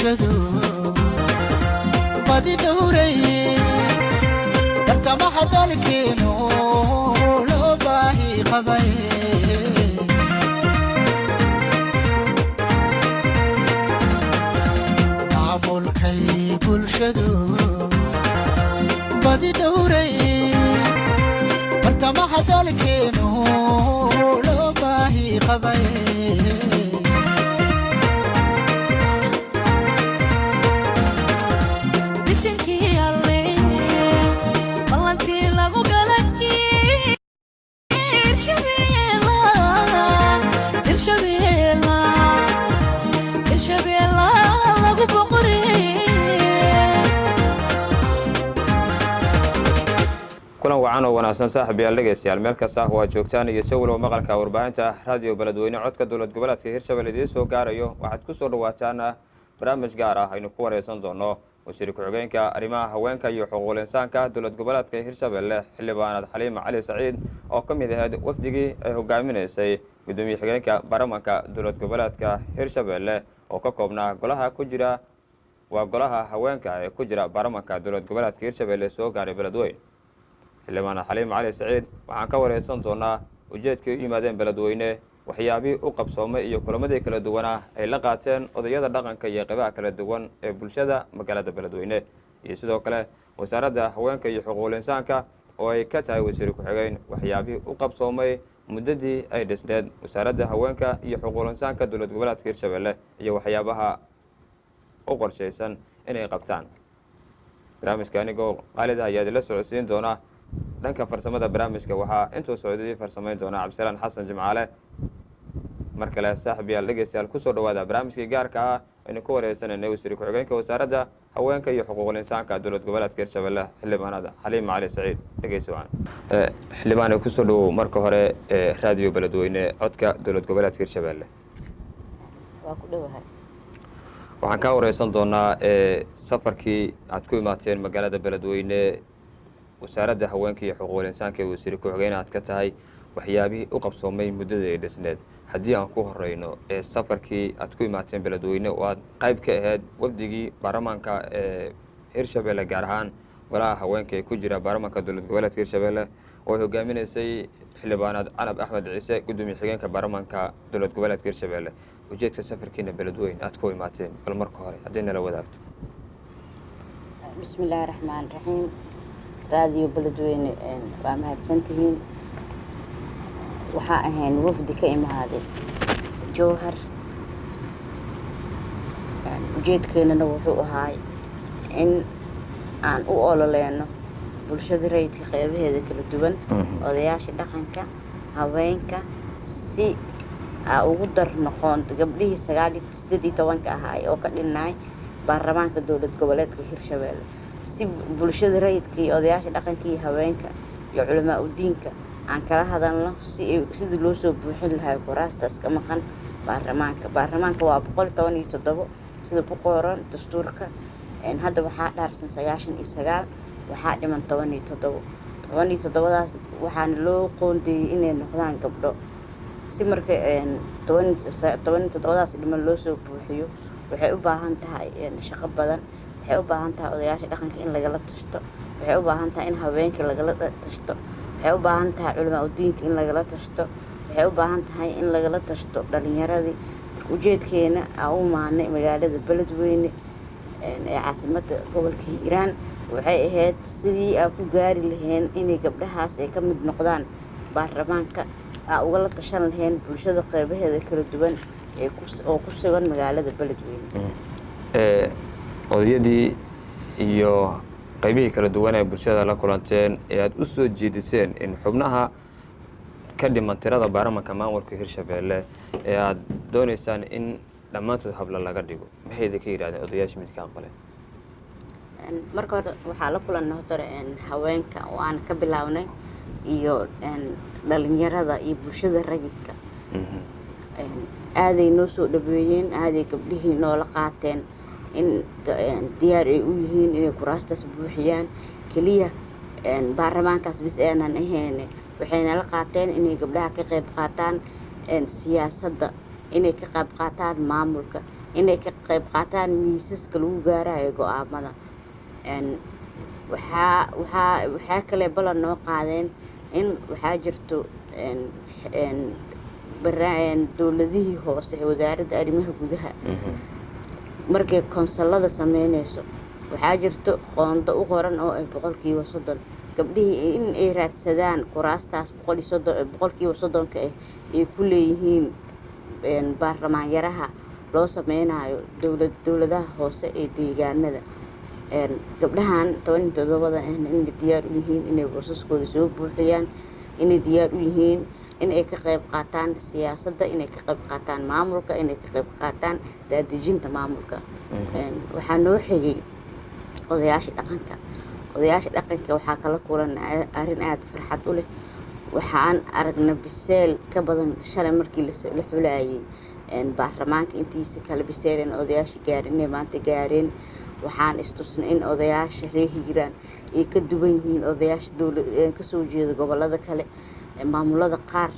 bulshadu badi dhowray bartamaha dalkeenu loo baahi qabay maamulkay bulshadu badi dhowray bartamaha dalkeenu loo baahi qabay kulan wacan oo wanaagsan saaxiibayaal dhageystayaal meel kasta waa joogtaan iyo sawir oo maqalka warbaahinta radio Beledweyne codka dowlad goboleedka Hirshabelle idin soo gaarayo waxaad ku soo dhawaataan barnaamij gaar ah aynu ku wareysan doono wasiir ku-xigeenka arrimaha haweenka iyo xuquuqul insaanka dowlad goboleedka Hirshabelle xildhibaanad Xaliima Cali Saciid oo ka mid ahayd wafdigii ay hogaaminaysay gudoomiye xigeenka baarlamaanka dowlad goboleedka Hirshabelle oo ka koobnaa golaha ku jira golaha haweenka ee ku jira baarlamaanka dowlad goboleedka Hirshabelle soo gaaray Beledweyne xildhibaan Xaliima Cali Saciid waxaan ka wareysan doonaa ujeedkii u yimaadeen Beledweyne waxyaabihii u qabsoomay iyo kulamadii kala duwan ay la qaateen odayada dhaqanka iyo qaybaha kala duwan ee bulshada magaalada Beledweyne iyo sidoo kale wasaaradda haweenka iyo xuquuqul insaanka oo ay ka tahay wasiir ku-xigeen waxyaabihii u qabsoomay muddadii ay dhisneed wasaaradda haweenka iyo xuquuqul insaanka dowlad goboleedka Hirshabelle iyo waxyaabaha u qorsheysan inay qabtaan barnaamijka anigoo qaalid ayaa idinla socodsiin doona dhanka farsamada barnaamijka waxaa intuu socodii farsamayn doona Cabdisalaan Xasan Jimcaale mar kale saaxiibayaal dhageystayaal ku soo dhawaada barnaamijkii gaarka ah aynu ku wareysanayno wasiir ku-xigeenka wasaaradda haweenka iyo xuquuqul insaanka dowlad goboleedka Hirshabelle xildhibaanada Xaliima Cali Saciid dhageysan xildhibaan ku soo dhawow marka hore radio Beledweyne codka dowlad goboleedka Hirshabelle waa ku dhawahay waxaan ka wareysan doonaa safarkii aad ku imaateen magaalada Beledweyne wasaaradda haweenka iyo xuquuqul insaanka ee wasiir ku-xigeen aad ka tahay waxyaabihii u qabsoomay muddadii ay dhisneed haddii aan ku horeyno safarkii aad ku imaateen Beledweyne oo aad qayb ka ahayd wafdigii baarlamaanka ee Hirshabelle gaar ahaan golaha haweenka ee ku jira baarlamaanka dowlad goboleedka Hirshabelle oo ay hogaaminaysay xildhibaanad Canab Axmed Ciise gudoomiye xigeenka baarlamaanka dowlad goboleedka Hirshabelle ujeedka safarkiina Beledweyne aad ku imaateen bal marka hore haddii nala wadaagto bismillaahir rahmaanir rahiim radio Beledweyne waa mahadsantihiin waxaa ahayn wafdi ka imaaday Jowhar ujeedkeena wuxuu ahaa in aan u ololeeno bulshada rayidka qaybaheeda kala duwan odayaasha dhaqanka haweenka si ugu dar noqon gabdhihii 18 ahaa oo ka dhinay baarlamaanka dowlad goboleedka Hirshabelle si bulshada rayidka iyo odayaasha dhaqanka iyo haweenka iyo culamaa u diinka aan kala hadalno sidii loo soo buuxin lahaa kuraastas ka maqan baarlamaanka waa 117 sida ku qoran dastuurka hadda waxaa dhaarsan 99 waxaa dhiman 17daas waxaan loo qoondeeyay inay noqdaan gabdho si marka 17daas dhiman loo soo buuxiyo waxay u baahan tahay shaqo badan waxay u baahan tahay odayaasha dhaqanka in lagala tashto waxay u baahan tahay in haweenka lagala tashto waxay u baahan tahay culamaa u diinka in lagala tashto waxay u baahan tahay in lagala tashto dhalinyaradii ujeedkeena u maanay magaalada Beledweyne ee caasimadda gobolka Hiiraan waxay ahayd sidii aan ku gaari lahayn inay gabdhahaas ay ka mid noqdaan baarlamaanka uga la tashan lahayn bulshada qaybaheeda kala duwan ee ku sugan magaalada Beledweyne odayadii iyo qaybihii kala duwan ee bulshada la kulanteen ee aad u soo jeediseen in xubnaha ka dhiman tirada baarlamaanka maamulka Hirshabelle ee aad doonaysaan in dhammaantood habla laga dhigo maxay ka yiraahdeen odayaasha midka aqbalay marka hore waxaa la kulannay haweenka oo aan ka bilawnay iyo dhalinyarada iyo bulshada rayidka aaday noo soo dhaweeyeen aaday gabdhihii noola qaateen in diyaar ay u yihiin inay kuraastaas buuxiyaan kaliya baarlamaankaas bis aanan ahayn waxayna la qaateen inay gabdhaha ka qayb qaataan siyaasadda inay ka qayb qaataan maamulka inay ka qayb qaataan miisaska lagu gaarayo go'aamada. waxaa kale ballan noo qaadeen in waxaa jirto dowladihii hoose ee wasaaradda arrimaha gudaha markay konsalada sameynayso waxaa jirto qoondo u qoran oo 30% gabdhihii in ay raadsadaan kuraastaas 30% ay ku leeyihiin baarlamaan yaraha loo sameynayo dowladaha hoose ee deegaanada. gabdhahan 17 inay diyaar u yihiin inay boosaskooda soo buuxiyaan, inay diyaar u yihiin in ay ka qayb qaataan siyaasadda, inay ka qayb qaataan maamulka, inay ka qayb qaataan daadejinta maamulka. waxaa noo xigay odayaasha dhaqanka waxaa kala kulanay arrin aad farxad u leh. waxaan aragnay biseel ka badan shalay markii la xulayay baarlamaanka intiisa kala biseeleen odayaasha gaarin inay maanta gaareen. waxaan istusnay in odayaasha reer Hiiraan ay ka duwan yihiin odayaasha ka soo jeeda gobollada kale. maamulada qaar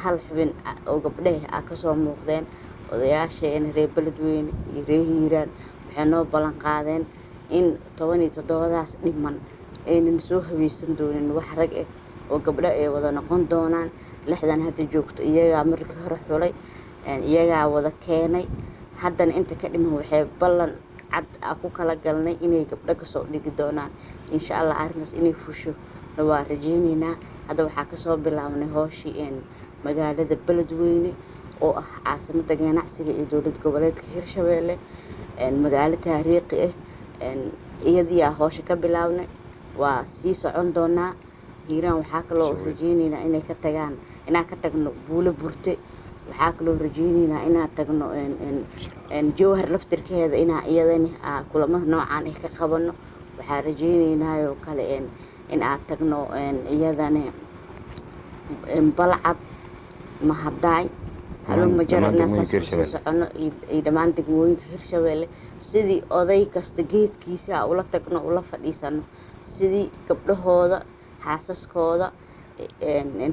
hal xubin oo gabdhaha ka soo muuqdeen. odayaasheena reer Beledweyne iyo reer Hiiraan waxay noo ballan qaadeen in 17daas dhiman aynan soo haweysan doonin wax rag ah oo gabdho ay wada noqon doonaan. 6dan hadda joogto iyagaa markii hore xulay, iyagaa wada keenay. haddana inta ka dhiman waxay ballan cad ku kala galnay inay gabdho ka soo dhigi doonaan. insha Allah arrintaas inay fusho waa rajaynaynaa. hadda waxaa ka soo bilaabnay hooshii magaalada Beledweyne oo ah caasimadda ganacsiga iyo dowlad goboleedka Hirshabeelle. magaalo taariikhi ah iyadii hoosha ka bilaabnay waa sii socon doonaa. Hiiraan waxaa kaloo rajaynaynaa inaan ka tagno Buulo Burte. waxaa kaloo rajaynaynaa inaan tagno Jowhar laftirkeeda iyadana kulamada noocaan ka qabano. waxaa rajaynaynaa oo kale in aan tagno iyadana Balcad, Mahadaay, Haluma Jarana socono iyo dhammaan degmooyinka Hirshabeelle sidii oday kasta geedkiisa ula tagno ula fadhiisano sidii gabdhahooda xaasaskooda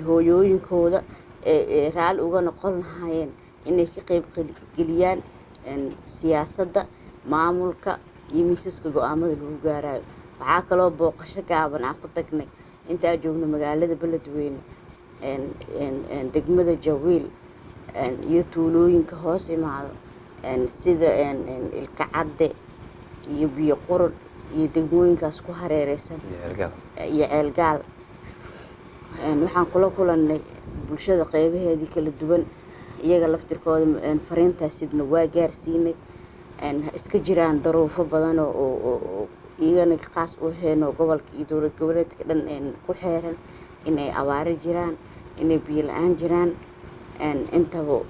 hooyooyinkooda raali uga noqon lahaayeen inay ka qayb geliyaan siyaasadda maamulka iyo miisaska go'aamada lagu gaarayo. waxaa kaloo booqasho gaaban aan ku tagnay intaa joogno magaalada Beledweyne degmada Jawiil iyo tuulooyinka hoos imaado sida Ilka Cadde iyo Biyo Qurun iyo degmooyinkaas ku hareeraysan iyo Ceelgaal. waxaan kula kulannay bulshada qaybaheedii kala duwan. iyaga laftirkooda fariintaasidna waa gaarsiinay. iska jiraan daruufo badan oo iyagana qaas u heeno gobolka iyo dowlad goboleedka dhan ku xeeran inay abaaro jiraan, inay biyo la'aan jiraan. intaba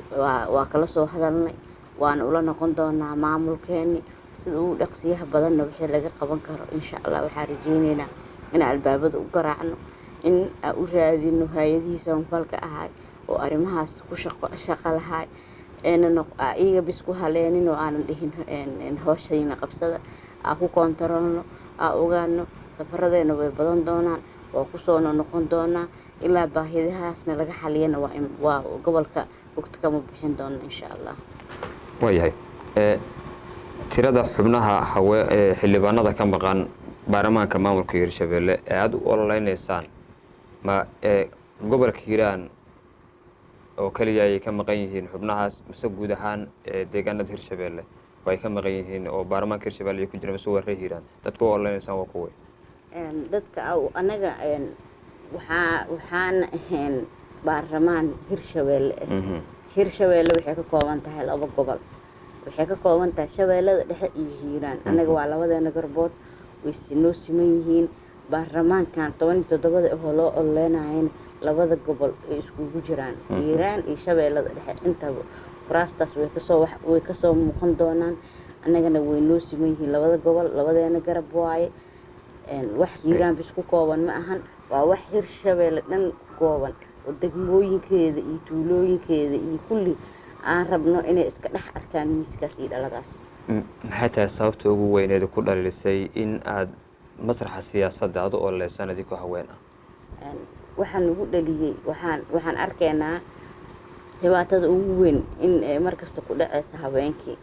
waa kala soo hadalnay. waana ula noqon doonaa maamulkeeni sida ugu dhaqsiyaha badanna wixii laga qaban karo. insha Allah waxaa rajaynaynaa in albaabada u garaacno, in aan u raadino hay'adihii samafalka ahaa oo arrimahaas ku shaqo lahaa iyaga bis ku haleenin oo aanan dhihin hooshayna qabsada aan ku koontaroolno aan ogaano. safaradeena way badan doonaan, waa ku soo noqon doonaa ilaa baahidahaasna laga xaliyana waa gobolka waqti kama bixin doono insha Allah. waayahay tirada xubnaha xildhibaanada ka maqan baarlamaanka maamulka Hirshabeelle ee aad u ololeynaysaan ma gobolka Hiiraan oo kaliya ay ka maqan yihiin xubnahaas mise guud ahaan deegaanada Hirshabeelle way ka maqan yihiin oo baarlamaanka Hirshabeelle ay ku jiraan mise warre Hiiraan dadku ololeynaysaan waa kuway dadka anaga waxaan ahayn baarlamaan Hirshabeelle. Hirshabeelle waxay ka kooban tahay 2 gobol. waxay ka kooban tahay Shabeellada Dhexe iyo Hiiraan. anaga waa labadeena garbood way noo siman yihiin. baarlamaankan 17 oo loo ololeynaayeen 2 gobol ay iskugu jiraan Hiiraan iyo Shabeellada Dhexe. intaba kuraastaas way ka soo muuqan doonaan. anagana way noo siman yihiin 2 gobol, labadeena garab waaye. wax Hiiraan bis ku kooban ma ahan, waa wax Hirshabeelle dhan kooban oo degmooyinkeeda iyo tuulooyinkeeda iyo kulli aan rabno inay iska dhex arkaan miiskaas iyo dhaladaas. maxay tahay sababta ugu weyneed ku dhalisay in aad masraxa siyaasadda aad u ololeysan adii ku haween ah? waxaan ugu dhaliyay waxaan arkaynaa dhibaatada ugu weyn in markasta ku dhacaysa haweenkii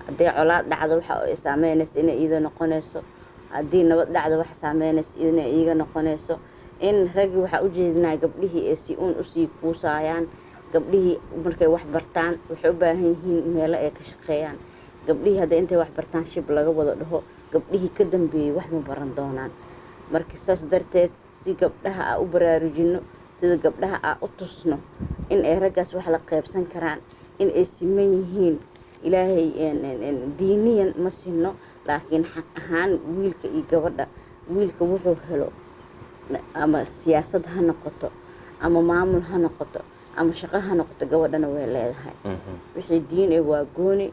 haddii colaad dhacdo waxa ay saameynaysa inay iida noqonayso haddii nabad dhacdo waxa saameynaysa inay iiga noqonayso in raggi waxa u jeedinaa gabdhihii ay si uun usii kuusaayaan gabdhihii markay wax bartaan waxay u baahan yihiin meelo ay ka shaqeeyaan gabdhihii hadday intay wax bartaan shib laga wada dhaho gabdhihii ka dambeeyey wax ma baran doonaan marka saas darteed si gabdhaha aan u baraarujino sida gabdhaha aan u tusno in ay raggaas wax la qaybsan karaan in ay siman yihiin ilaahay diiniyan ma sino laakiin xaq ahaan wiilka iyo gabadha wiilka wuxuu helo ama siyaasad ha noqoto ama maamul ha noqoto ama shaqo ha noqoto gabadhana way leedahay wixii diin ee waa gooni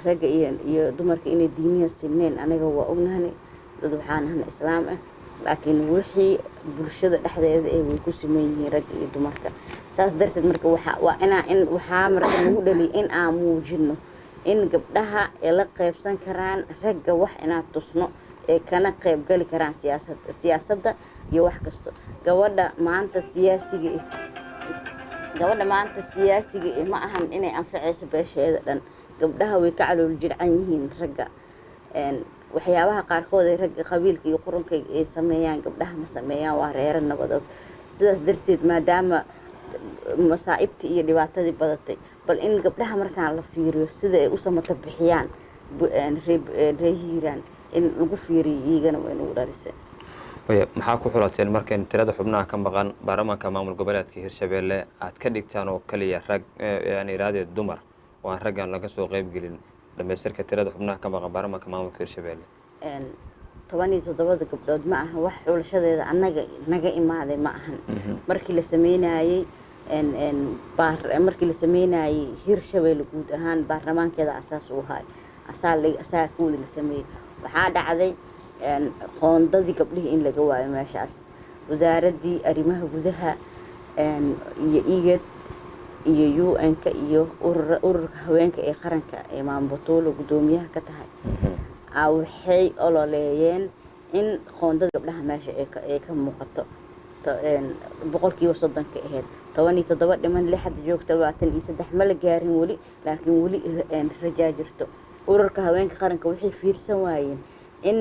ragga iyo dumarka inay diiniyan sineen aniga waa ognahay dad waxaan ahay islaam ah laakiin wixii bulshada dhexdeeda ay way ku siman yihiin ragga iyo dumarka saas darteed marka waxaa marka lagu dhaliyay in aan muujino in gabdhaha ay la qaybsan karaan ragga wax inaan tusno ee kana qayb gali karaan siyaasadda iyo wax kasto gabadha maanta siyaasiga ma ahan inay anfacayso beesheeda dhan gabdhaha way ka calool jircan yihiin ragga waxyaabaha qaarkood ee ragga qabiilka iyo quranka ay sameeyaan gabdhaha ma sameeyaan waa reero nabadood sidaas darteed maadaama masaa'ibtii iyo dhibaatadii badatay bal in gabdhaha markaan la fiiriyo sida ay u samata bixiyaan ree hiiraan in lagu fiiriyo iyagana way nagu dharisay maxaa ku xulateen markayn tirada xubnaha ka maqan baarlamaanka maamul goboleedka Hirshabeelle aad ka dhigtaan oo kaliya rag yani iraadeed dumar oo aan raggan laga soo qayb gelin dhamaystirka tirada xubnaha ka maqan baarlamaanka maamulka Hirshabeelle 17 gabdhood ma aha wax xulashadeeda naga imaaday ma ahan markii la sameynayay markii la sameynayay Hirshabeelle guud ahaan baarlamaankeeda asaas u ahaa asaa kuwada la sameeyay waxaa dhacday qoondadii gabdhihii in laga waayo meeshaas wasaaradii arrimaha gudaha iyo IGAD iyo UN-ka iyo ururka haweenka ee qaranka ee maamultooda gudoomiyaha ka tahay waxay ololeeyeen in qoondada gabdhaha meesha ay ka muuqato boqolkiiba 30 ka ahayd 17 dhiman 6 joogta 23 ma la gaarin wali laakiin wali rajaa jirto ururka haweenka qaranka waxay fiirsan waayeen in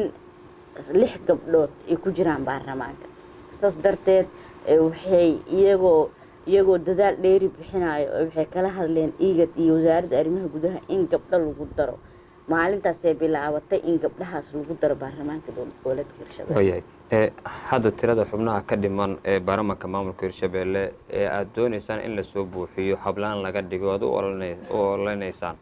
6 gabdhood ay ku jiraan baarlamaanka saas darteed waxay iyagoo dadaal dheeri bixinayo waxay kala hadleen IGAD iyo wasaaradda arrimaha gudaha in gabdho lagu daro maalintaas ay bilaabatay in gabdhahaas lagu daro baarlamaanka dowladda Hirshabeelle hadda tirada xubnaha ka dhiman ee baarlamaanka maamulka Hirshabeelle ee aad doonaysaan in la soo buuxiyo hablaan laga dhigo aad u ololaysaan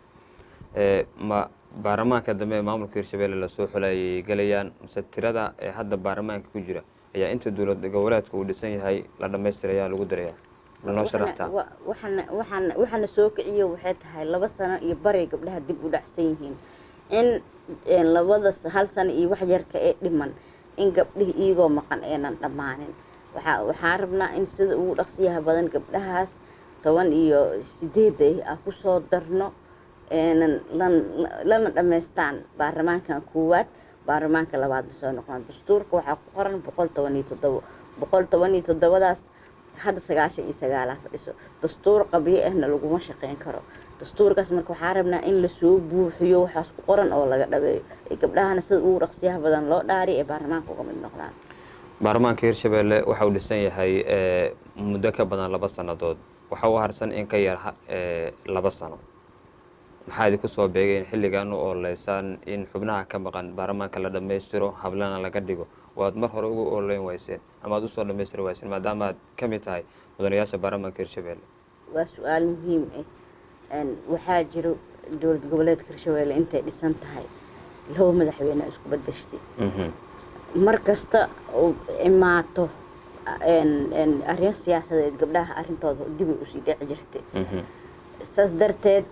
ma baarlamaanka dambe maamulka Hirshabeelle la soo xulayay galayaan mise tirada hadda baarlamaanka ku jira ayaa inta dowladda goboleedka uu dhisan yahay la dhameystirayaa lagu darayaa waxaana soo kiciyo waxay tahay 2 sano iyo bari gabdhaha dib u dhacsan yihiin in labada hal sano iyo wax yarka ee dhiman in gabdhihi iyagoo maqan aynan dhammaanin waxaa rabnaa in sida ugu dhaqsiyaha badan gabdhahaas 18 ah ku soo darno lana dhammaystaan baarlamaankan koowaad baarlamaanka labaad soo noqon dastuurka waxaa ku qoran 117daas hadda 99 fadhiso dastuur qabli ahna laguma shaqeyn karo dastuurkaas marka waxaa rabnaa in la soo buuxiyo waxaas ku qoran oo laga dhabeeyo gabdhahana sida ugu dhaqsiyaha badan loo dhaariyo ee baarlamaanka uga mid noqdaan baarlamaanka Hirshabeelle waxa uu dhisan yahay muddo ka badan 2 sanadood waxa uu harsan in ka yar 2 sano maxaa idinku soo beegeen xilligan oo leysaan in xubnaha ka maqan baarlamaanka la dhameystiro hablana laga dhigo waad mar hore ugu ololeyn wayseen ama aad u soo dhameystiri wayseen maadaama aad ka mid tahay mudanayaasha baarlamaanka Hirshabeelle waa su'aal muhiim waxaa jiro dowlad goboleedka Hirshabeelle intay dhisan tahay laba madaxweyne isku bedeshay markasta oo imaato arrin siyaasadeed gabdhaha arrintooda dib u sii dhici jirtay saas darteed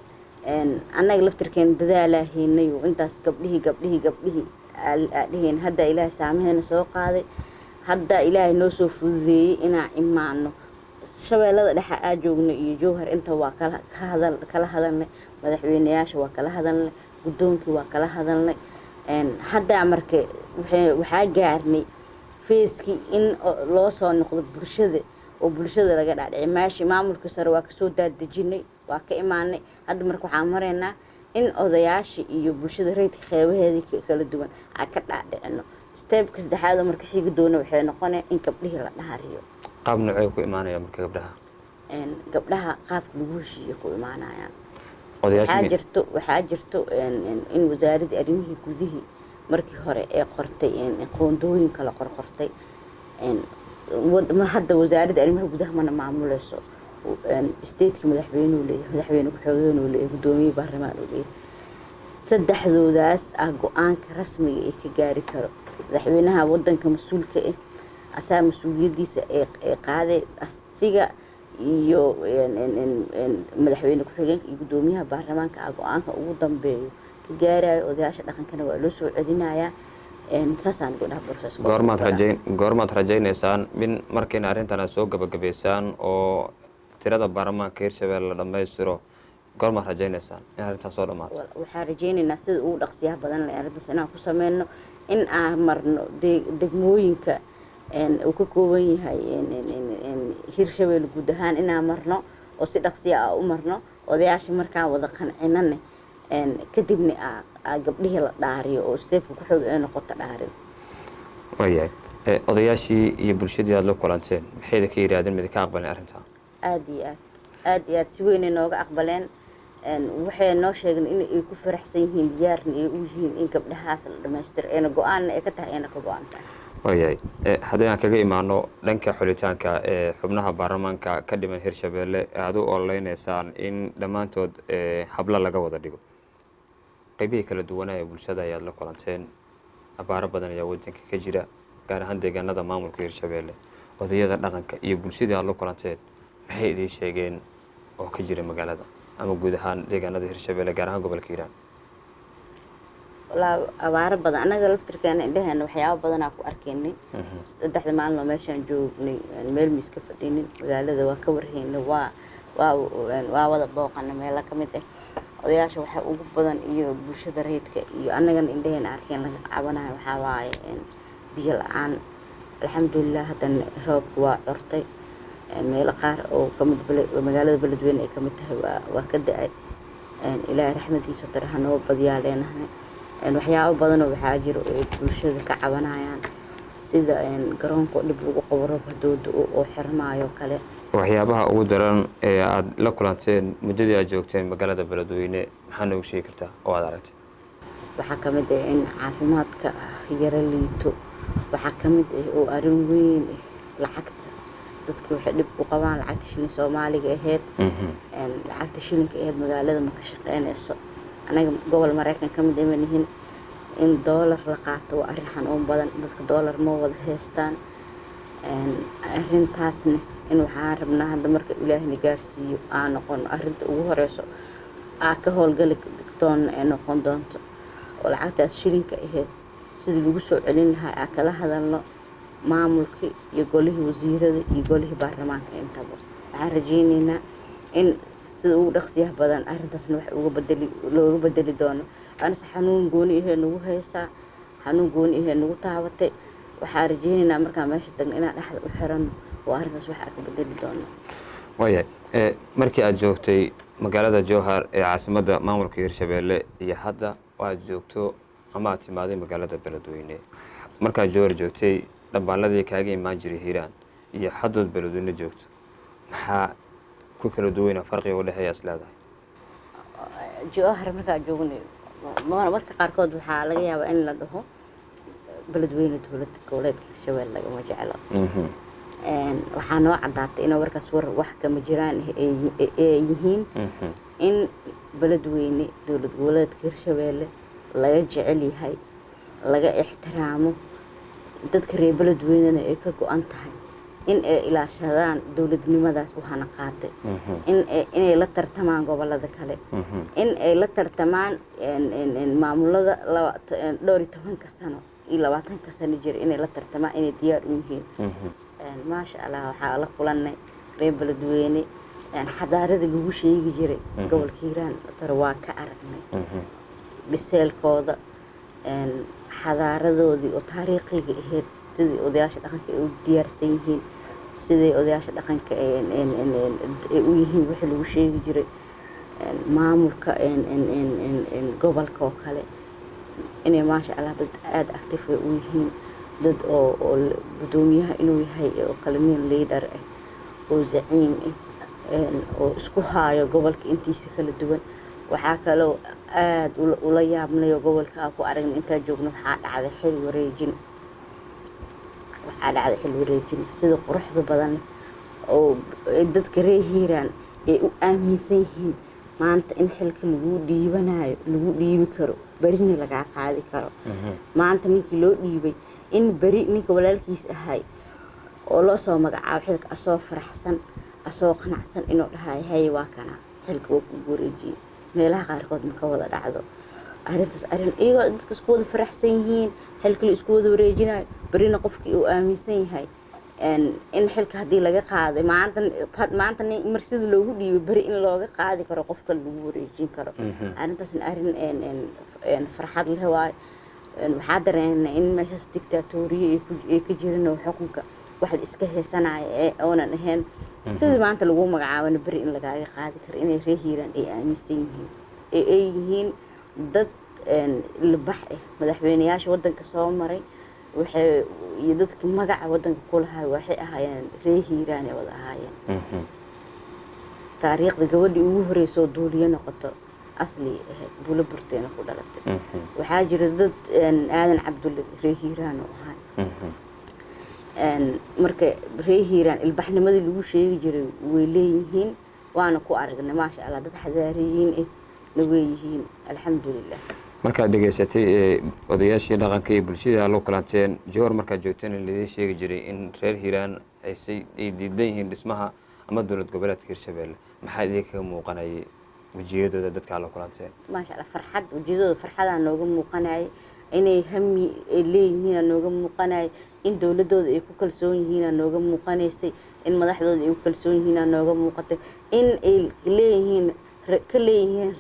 annaga laftirkeen dadaalaa haynay intaas gabdhihii dhiheen hadda ilaahay saamaheena soo qaaday hadda ilaahay noo soo fududeeyey inaan imaano shabeellada dhexe aa joogno iyo jowhar inta waa kala hadalnay madaxweynayaasha waa kala hadalnay guddoonkii waa kala hadalnay hadda marka waxaa gaarnay feeskii in loo soo noqdo bulshada oo bulshada laga dhaadhicin meeshii maamulka sare waa kasoo daadejinay waa ka imaanay hadda marka waxaan maraynaa in odayaashii iyo bulshada rayidka qeybaheedii kala duwan aan ka dhaadhicino steebka saddexaad oo marka xigi doona waxay noqonayaan in gabdhihii la dhaariyo qaab noocee ku imaanaya marka gabdhaha qaabka lagu heshiiyo ku imaanayaan odayaashii waxaa jirto in wasaaradda arrimihii gudihii markii hore ee qortay qoondooyinka la qortay hadda wasaaradda arrimaha gudaha mana maamuleyso stateka madaxweynuhu leeyahay madaxweyne ku-xigeenuu leeyahay guddoomiye baarlamaan uu leeyahay saddexdoodaas ah go-aanka rasmiga ee ka gaari karo madaxweynaha wadanka mas-uulka ah asaa mas-uuliyadiisa ee qaaday asiga iyo madaxweyne ku-xigeenka iyo guddoomiyaha baarlamaanka ah go-aanka ugu dambeeyo ka gaarayo odayaasha dhaqankana waa loo soo celinayaa saasaan ku dhaha process goormaad rajaynaysaan min markayna arrintan aad soo gabagabaysaan oo tirada baarlamaanka Hirshabelle la dhammaystiro goormaad rajaynaysaan in arrintaas soo dhamaato waxaan rajaynaynaa sida ugu dhaqsiyaha badan leh arrintaas inaan ku sameyno in aan marno degmooyinka uu ka kooban yahay Hirshabelle guud ahaan inaan marno oo si dhaqsiya ah u marno odayaasha markaan wada qancinane kadibna gabdhihii la dhaariyo oo steebka ku xog ee noqoto dhaarin wayahay odayaashii iyo bulshadii aad la kulanteen maxay ka yiraahdeen mid ka aqbaleen arrinta aad iyo aad si weyn nooga aqbaleen waxay noo sheegeen in ay ku faraxsan yihiin diyaarna ay u yihiin in gabdhahaas la dhamaystiro ee go'aan ay ka tahay in ka go'aan tahay wayahay haddii aan kaga imaano dhanka xulitaanka xubnaha baarlamaanka ka dhiman Hirshabelle aad u oleynaysaan in dhammaantood habla laga wada dhigo qaybihii kala duwanaa ee bulshada ayaad la kulanteen abaaro badan ayaa wadanka ka jira gaar ahaan deegaanada maamulka Hirshabelle odayada dhaqanka iyo bulshada aad la kulanteen maxay idin sheegeen oo ka jira magaalada ama guud ahaan deegaanada Hirshabelle gaar ahaan gobolka Hiiraan abaaro badan anaga laftirkeena indhaheena waxyaabo badan aan ku arkaynay saddexda maalin oo meeshaan joognay meel miis ka fadhinin magaalada waa ka warhaynay waa wada booqanay meelo ka mid ah odayaasha waxa ugu badan iyo bulshada rayidka iyo annagana indhaheena arkeen laga cabanayo waxaa waaye biyo la-aan alxamdulilah haddana roobka waa cortay meelo qaar oo kamid magaalada beledweyne ay kamid tahay waa ka da-ay ilaahay raxmadiisa tare ha noo badiyaa leenahay waxyaabo badanoo waxaa jiro ay bulshada ka cabanayaan sida garoonka dhib lagu qabo roob hadooda oo xirmaayo kale waxyaabaha ugu daran ee aad la kulanteen muddadii aad joogteen magaalada beledweyne maxaa noogu sheegi kartaa oo aad aragtay waxaa ka mid ah in caafimaadka yara liito waxaa ka mid ah oo arrin weyn lacagta dadka waxay dhib u qabaan lacagta shilin Soomaaliga ahayd lacagta shilinka ahayd magaalada ma ka shaqeynayso anaga gobol Mareykan ka mid ah nihin in dollar la qaato waa arrin xanuun badan dadka dollar ma wada haystaan arrintaasna in waxaan rabnaa hadda marka Ilaahay gaarsiiyo aan noqon arrinta ugu horeyso ka howlgali doon ee noqon doonto oo lacagtaas shilinka ahayd sidii lagu soo celin lahaa kala hadalno maamulka iyo golihii wasiirada iyo golihii baarlamaanka intaba waxaan rajaynaynaa in sida ugu dhaqsiyaha badan arrintaasna wax looga bedeli doono anase xanuun gooni ahee nagu haysaa xanuun gooni ahee nagu taabatay waxaan rajaynaynaa markaan meesha tagno inaan dhexda u xirano oo arrintaas wax ka bedeli doono wayahay markii aad joogtay magaalada Jowhar ee caasimadda maamulka Hirshabelle iyo hadda aad joogto ama aad timaaday magaalada beledweyne markaad Jowhar joogtay dhambaanladii kaaga imaan jiray Hiiraan iyo haddood beledweyne joogto maxaa ku kala duwan farqiga u dhaxeeya islaadahay Jowhar markaa joognay marka qaarkood waxaa laga yaabaa in la dhaho beledweyne dowladda goboleedka Hirshabelle lagama jeclo waxaa noo cadaatay in warkaas wax kama jiraan ay yihiin in beledweyne dowlad goboleedka Hirshabelle laga jecel yahay laga ixtiraamo dadka reer beledweynena ay ka go'an tahay in ay ilaashadaan dowladnimadaas waxaana qaatay inay la tartamaan gobolada kale in ay la tartamaan maamulada 12 sano iyo 20 sano jir inay la tartamaan inay diyaar u yihiin maasha Allah waxaa la kulanay reer beledweyne xadaarada lagu sheegi jiray gobolka Hiiraan tar waa ka aragnay biseelkooda xadaaradoodii oo taariikhiga ahayd sidii odayaasha dhaqanka ay u diyaarsan yihiin siday odayaasha dhaqanka ay u yihiin wixii lagu sheegi jiray maamulka gobolka oo kale inay maasha Allah dad aad active u yihiin dad oo gudoomiyaha inuu yahay oo kale nin leader ah oo zaciim oo isku haayo gobolka intiisa kala duwan waxaa kale oo aad ula yaabnay gobolka ku aragnay inta joogno waxaa dhacday xil wareejin sida quruxda badan oo dadka reer Hiiraan ay u aaminsan yihiin maanta in xilka lagu dhiibi karo barina laga qaadi karo maanta ninkii loo dhiibay in bari ninka walaalkiis ahay oo loo soo magacaabo xilka asoo faraxsan asoo qanacsan inuu dhahay hay waa kana xilka uu ku wareejiyay meelaha qaarkood ma ka wada dhacdo arintaas iyagoo dadka isku wada faraxsan yihiin xilka la isku wada wareejinayo barina qofkii uu aaminsan yahay in xilka hadii laga qaaday maanta marsida loogu dhiibay bari in looga qaadi karo qofka lagu wareejin karo arintaas farxad leh waay waxaa dareennay in meeshaas dictatoriya ay ka jireen oo xukunka waxa iska heesanaya oonan ahayn sidii maanta lagu magacaabana bari in lagaaga qaadi karo inay reer Hiiraan ay aaminsan yihiin ay yihiin dad ilbax madaxweynayaasha wadanka soo maray waxay iyo dadka magaca wadanka ku lahaa waxay ahaayeen reer Hiiraan ay wada ahaayeen taariikhda gabadhii ugu horeysay duuliye noqoto asli buula burteena ku dhalatay waxaa jira dad aadan cabdulle reer Hiiraan oo ahaa marka reer Hiiraan ilbaxnimadii lagu sheegi jiray way leeyihiin waana ku aragnay maasha Allah dad xadaariyiin leeyihiin alxamdulillah markaad dhageysatay odayaashii dhaqanka iyo bulshada loo kalanteen joor markaad joogteen in la sheegi jiray in reer Hiiraan ay diidan yihiin dhismaha ama dowlad goboleedka Hirshabelle maxaa idinka muuqanayay wajiyadooda dadka loo kalanteen maasha Allah farxad wajiyadooda farxada nooga muuqanay inay hami leeyihiin nooga muuqanay in dowladooda ay ku kalsoon yihiin nooga muuqanaysay in madaxdooda ay ku kalsoon yihiin nooga muuqatay in ay leeyihiin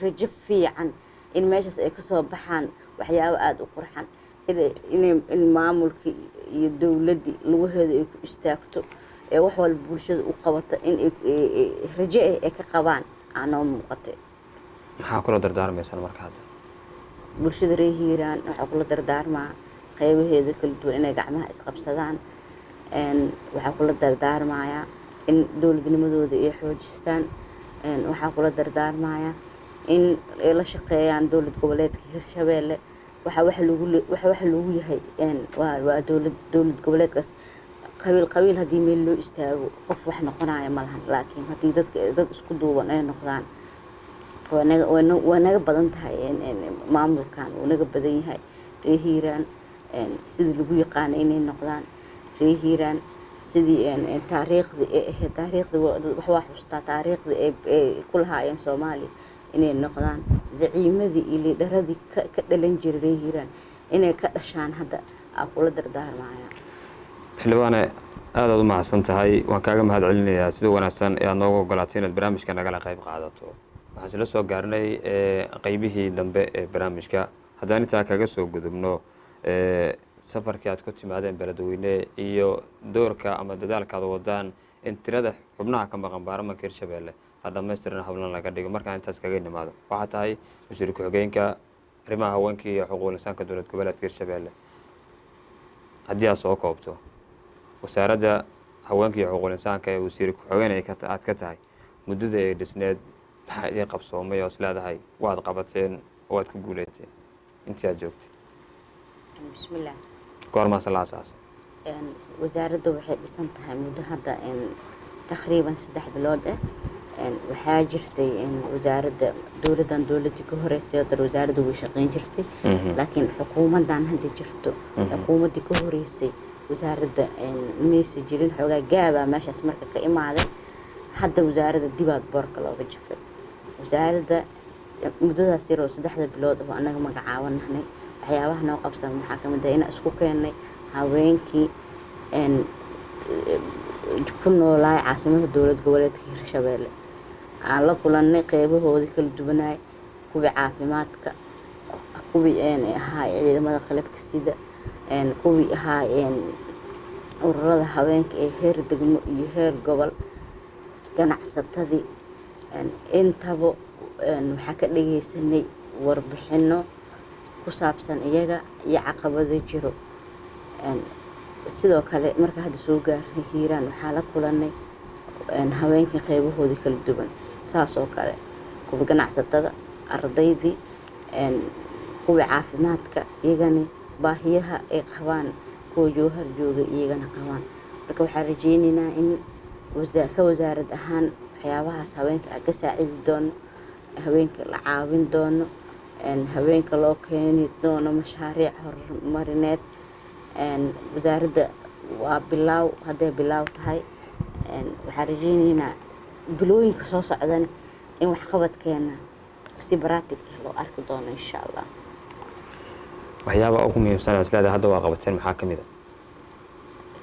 rajo fiican in meeshaas ay ka soo baxaan waxyaabo aad u qurxan in maamulkii iyo dowladii lagu heedo ay ku istaagto ee wax walba bulshada u qabato in rajo ay ka qabaan aanoo muuqatay maxaa kula dardaarmaysan marka hadda bulshada reer Hiiraan waxa kula dardaarmaa qaybaheeda kala duwan inay gacmaha isqabsadaan waxa kula dardaarmayaa in dowladnimadooda ay xoojistaan waxa kula dardaarmayaa in ay la shaqeeyaan dowlad goboleedka Hirshabelle waxa lagu yahay waa dowlad goboleedkaas qabiil hadii meel loo istaago qof wax noqonaya ma lahan laakiin hadii dad isku duuban ay noqdaan waa naga badan tahay maamulkan uu naga badan yahay reer Hiiraan sidii lagu yaqaan inay noqdaan reer Hiiraan sidii taariikhda wax xustaa taariikhda ee ku lahaayeen Soomaaliya inay noqdaan zaciimadii iyo liidaradii ka dhalan jiray reer Hiiraan inay ka dhashaan hadda kula dardaarmaya xilwaane aad u mahadsan tahay waan kaaga mahadcelinayaa sida wanaagsan ee aad nooga ogolaatay inaad barnaamijka nagala qayb qaadato waxaan la soo gaarnay qaybihii dambe ee barnaamijka haddaan intaa kaga soo gudubno safarkii aad ku timaadeen beledweyne iyo doorka ama dadaalka aad wadaan in tirada xubnaha ka maqan baarlamaanka Hirshabelle dhammaystiran hablan laga dhigo markaan intaas kaga nimaado waxa tahay wasiir ku-xigeenka arrimaha haweenka iyo xuquuqul insaanka dowlad goboleedka Hirshabelle haddii aad soo koobto wasaaradda haweenka iyo xuquuqul insaanka ee wasiir ku-xigeen aad ka tahay muddada ay dhisneed maxaa idin qabsoomay oo isleedahay waad qabateen oo aad ku guuleeteen intii aad joogtay bismillaah goormaas la aasaasay wasaaradda waxay dhisan tahay muddo hadda taqriiban 3 bilood waxaa jirtay wasaaradda dowladii ka horeysay oo wasaaradda way shaqeyn jirtay laakiin xukuumadan hadda jirto xukuumadii ka horeysay wasaaradda meesha jirin xogaa gaaba meeshaas marka ka imaaday hadda wasaaradda dibaad boorka looga jafay wasaaradda muddadaas yar oo 3 bilood oo anaga magacaawanahay waxyaabaha noo qabsan maxaa ka mid ah in isku keenay haweenkii ku noolaa caasimadda dowlad goboleedka Hirshabelle aan la kulanay qeybahoodii kala duwanay kuwa caafimaadka kuwa ahaa ciidamada qalabka sida kuwa ahaa ururada haweenka ee heer degmo iyo heer gobol ganacsatadii intaba waxaa ka dhageysanay warbixino ku saabsan iyaga iyo caqabado jiro. sidoo kale marka hadda soo gaarnay hiiraan waxaa la kulanay haweenka qeybahoodii kala duwan saas oo kale kuwa ganacsatada ardaydii kuwa caafimaadka iyagana baahiyaha ay qabaan kuwa jowhar jooga iyagana qabaan. marka waxaan rajeynaynaa in wasaarad ahaan waxyaabahaas haweenka ka saacidi doono, haweenka la caawin doono, haweenka loo keeni doono mashaariic horumarineed. wasaaradda waa bilaaw hadday bilaaw tahay waxaan rajeynaynaa bilooyinka soo socdana in waxqabadkeena si baraatig ah loo arki doono insha allah. waxyaabaha ugu muhiimsan is leedahay hadda waa qabateen maxaa ka mid ah?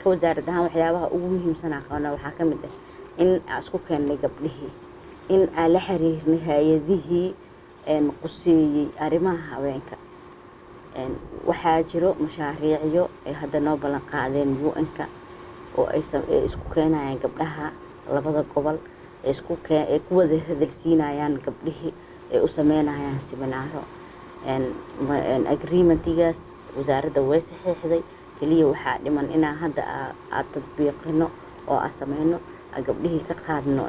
ka wasaarad ahaan waxyaabaha ugu muhiimsan aan qabana waxaa ka mid ah in aan isku keennay gabdhihii, in aan la xiriirnay hay-adihii quseeyey arrimaha haweenka. waxaa jiro mashaariicyo ay hadda noo ballan qaadeen UN-ka oo ay isku keenayaan gabdhaha labada gobol ay ku wada hadalsiinayaan gabdhihii ay u sameynayaan siminaaro. agreementigaas wasaaradda way saxiixday, keliya waxaa dhiman inaan hadda aad tadbiiqino oo aan sameyno gabdhihii ka qaadno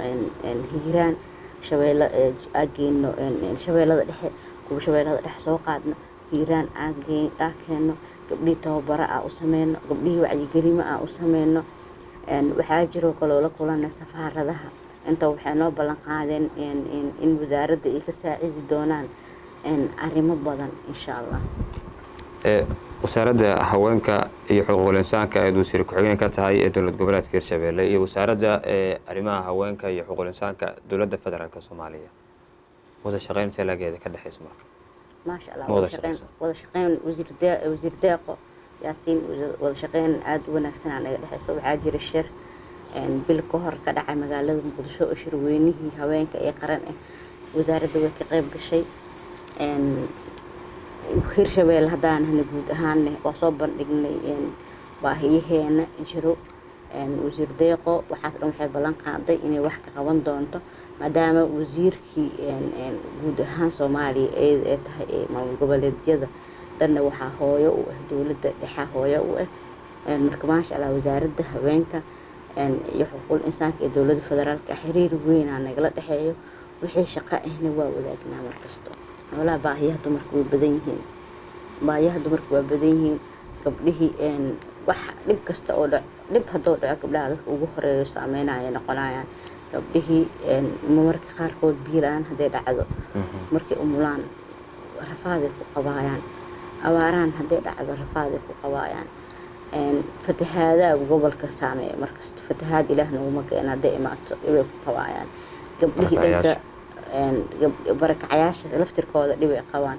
hiiraan geeno shabeellada dhexe, kuwa shabeellada dhexe soo qaadno hiiraan keeno gabdhihii tababaro aan u sameyno, gabdhihii wacyigelimo aan u sameyno. waxaa jiroo kaloo la kulana safaaradaha inta waxay noo ballan qaadeen in wasaaradda ay ka saacidi doonaan arrimo badan insha allah. wasaaradda haweenka iyo xuquuqul insaanka ee wasiir ku-xigeen ka tahay ee dowlad goboleedka Hirshabelle iyo wasaaradda arrimaha haweenka iyo xuquuqul insaanka dowladda federaalka Soomaaliya wada shaqeynta lageeda ka dhaxaysa marka ما شاء الله ولا شقين وزير داقو ياسين ولا شقين عاد ونكسن على دحيسو عاجر الشر بالكهر كدعا مقالة مقدشو شروينه هوينك اي قرن وزارة دوك قيب قشي Hirshabelle hadaan hana guud ahaan waa soo bandhignay baahiyaheena inshiro wasiir deeqo waxaas dhan waxay ballan qaaday inay wax ka qaban doonto maadaama wasiirkii guud ahaan Soomaaliya ay tahay maamul goboleedyada dhanna waxaa hooyo u ah dowladda dhexe hooyo u ah. marka maasha Allah wasaaradda haweenka iyo xuquuqul insaanka ee dowladda federaalka xiriir weyn aan nagala dhaxeeyo wixii shaqo ahna waa wadaagnaa markasto. wala baahiyaha dumarku way badan yihiin gabdhihii wax dhib kasta oo dhib hadoo dhaco gabdhaha dadka ugu horeeyo saameynaya noqonayaan gabdhihii marmarka qaarkood biilaan hadday dhacdo markay umulaan rafaaday ku qabaayaan, abaaraan hadday dhacdo rafaaday ku qabaayaan. fatahaada gobolka saameeya markasta fatahaad ilaahna uma keena hadday imaato way ku qabaayaan gabdhihii dhanka barakacayaasha laftirkooda dhib ay qabaan.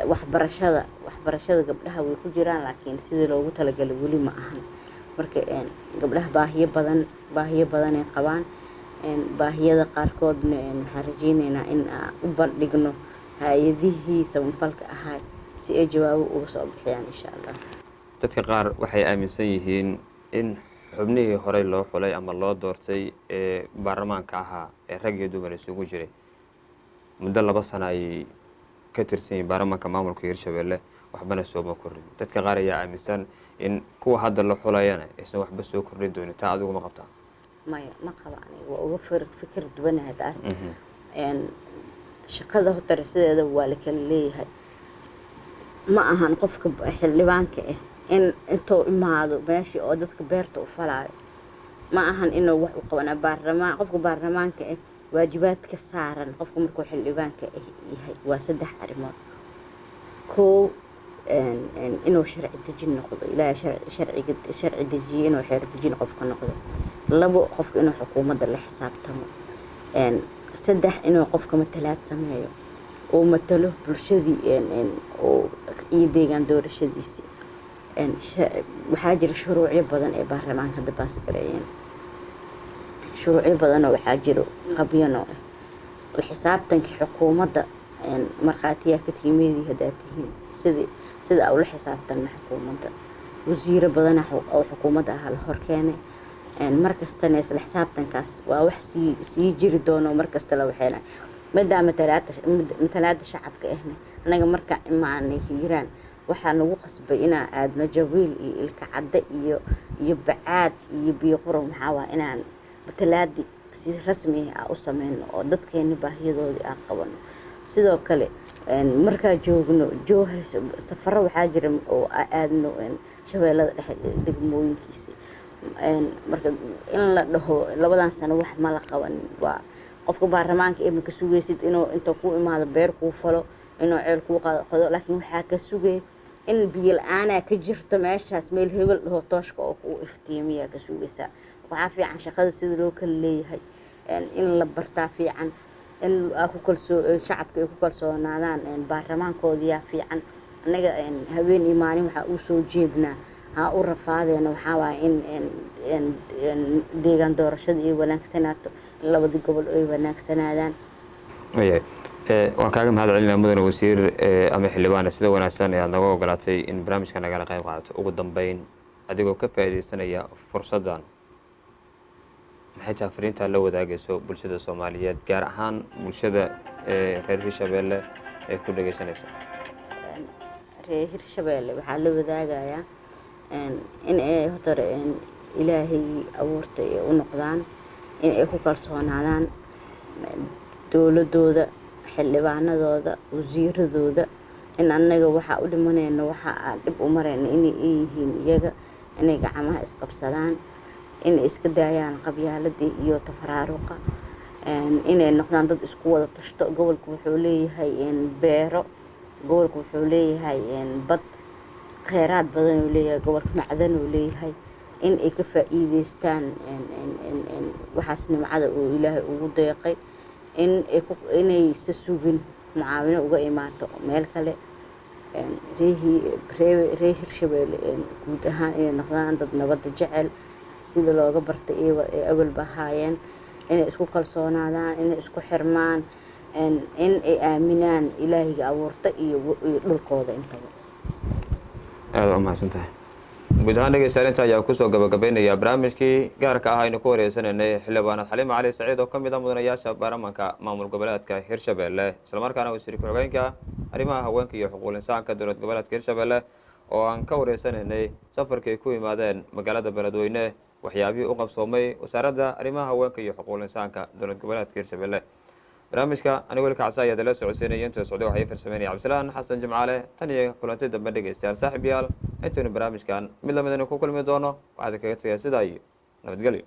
waxbarashada gabdhaha way ku jiraan laakiin sidii loogu talagalay weli ma ahan. marka gabdhaha baahiyo badan ay qabaan. baahiyada qaarkoodna waxaan rajeynaynaa in aan u bandhigno hay-adihii samafalka ahaa si ay jawaabo uga soo bixiyaan insha Allah. dadka qaar waxay aaminsan yihiin in xubnihii horey loo xulay ama loo doortay ee baarlamaanka ahaa ee rag iyo dumar isugu jiray muddo 2 sano ay ka tirsan yihiin baarlamaanka maamulka Hirshabelle waxbana soo ma kordhin. dadka qaar ayaa aaminsan in kuwa hadda la xulayana aysan waxba soo kordhin doonin. taa adigu ma qabtaa? maya ma qabaan waa uga fikir duwanahay taas. shaqada horta sideeda waa la kala leeyahay ma ahan qofka xildhibaanka ah in intuu imaado meeshii oo dadka beerta u falaayo ma ahan inuu wax u qabana qofka baarlamaanka ah waajibaadka saaran qofka markuu xildhibaanka yahay waa 3 arrimood. koow inuu sharci dejin noqdo ilaa sharci dejiye inuu xeer dejin qofka noqdo. 2 qofka inuu xukuumadda la xisaabtamo. 3 inuu qofka matalaad sameeyo oo matalo bulshadii oo iyo deegaan doorashadiisa. waxaa jira shuruucyo badan ee baarlamaanka hadda baas gareeyeen. shuruucyo badan oo waxaa jiro qabyano la xisaabtanka xukuumadda markhaatiya ka tiimeedii hadda tihiin sida ay ula xisaabtan xukuumadda wasiiro badan oo xukuumadda ah la horkeenay mar kastana isla xisaabtankaas waa wax sii jiri doono mar kasta la waxeena maadaama matalaada shacabka ahna anaga marka imaanay hiiraan waxaa nagu qasbay inaan aadno jawiil iyo ilka cadde iyo bacaad iyo biyo qurub maxaa waa inaan matalaadi si rasmi ah u sameyno oo dadkeena baahiyadoodii aan qabano sidoo kale markaa joogno jowhar safaro waxaa jira oo aadno shabeellada dhexe degmooyinkiisa marka in la dhaho labadan sano wax ma la qaban waa qofka baarlamaanka iminka sugaysid inuu inta ku imaado beer kuu falo inuu ceel kuu qodo laakiin waxaa ka sugay in biyo la-aanaa ka jirto meeshaas meel hebel dhaho tooshka oo ku iftiimiyaa ka sugaysaa waxaa fiican shaqada sida loo kala leeyahay in la bartaa fiican in shacabka ay ku kalsoonaadaan baarlamaankoodiyaa fiican anaga habeen iyo maalin waxaa u soo jeednaa ha u rafaadeena waxaa waaya in deegaan doorashada ay wanaagsanaato in labadii gobol ay wanaagsanaadaan waan kaaga mahad celinaa mudane wasiir ama xildhibaane sida wanaagsan ee aad naga ogolaatay in barnaamijka nagala qayb qaadato ugu dambeyn adigoo ka faa'iidaysanaya fursaddan maxay tahay fariintaa la wadaagayso bulshada soomaaliyeed gaar ahaan bulshada reer hirshabeelle ee ku dhagaysanaysa reer hirshabeelle waxaa la wadaagayaa in ay hotore ilaahay abuurta ay u noqdaan in ay ku kalsoonaadaan dowladooda xildhibaanadooda wasiiradooda in annaga waxaa u dhimanayno waxa aan dhib u marayno inay yihiin iyaga inay gacmaha isqabsadaan inay iska daayaan qabyaaladii iyo tafaraaruqa inay noqdaan dad isku wada tashto gobolku wuxuu leeyahay beero gobolku wuxuu leeyahay bad kheyraad badan uu leeyahay gobolka macdan uu leeyahay in ay ka faa'iideystaan waxaas nimcada uu ilaahay ugu deeqay inay sa sugin mucaawino uga imaato meel kale reer hirshabeelle guud ahaan inay noqdaan dad nabadda jecel sida looga bartay ee awalba ahaayeen inay isku kalsoonaadaan inay isku xirmaan in ay aaminaan ilaahiga abuurta iyo dhulkooda intaba aada u mahadsan tahay guud ahaan dhegeystayaal inta ayaa kusoo gabagabeynayaa barnaamijkii gaarka ah aynu ku wareysanaynay xildhibaanad xaliima cali saciid oo ka mid ah mudanayaasha baarlamaanka maamul goboleedka hirshabeelle islamarkaana wasiir ku-xigeenka arrimaha haweenka iyo xuquuq insaanka dowlad goboleedka hirshabeelle oo aan ka wareysanaynay safarkii ku yimaadeen magaalada beledweyne waxyaabihii u qabsoomay wasaaradda arrimaha haweenka iyo xuquuq insaanka dowlad goboleedka hirshabeelle barnaamijka anigo welka casa ayaa dala socodsiinaya intuu socday waxay farsameynaya cabdisalaan xasan jimcaale tan iyo kulanti dambe dhegeystayaal saaxiib yaal intaynu barnaamijkan mid lamid aynu ku kulmi doono waxaad kaga tagaya sidaa iyo nabadgelyo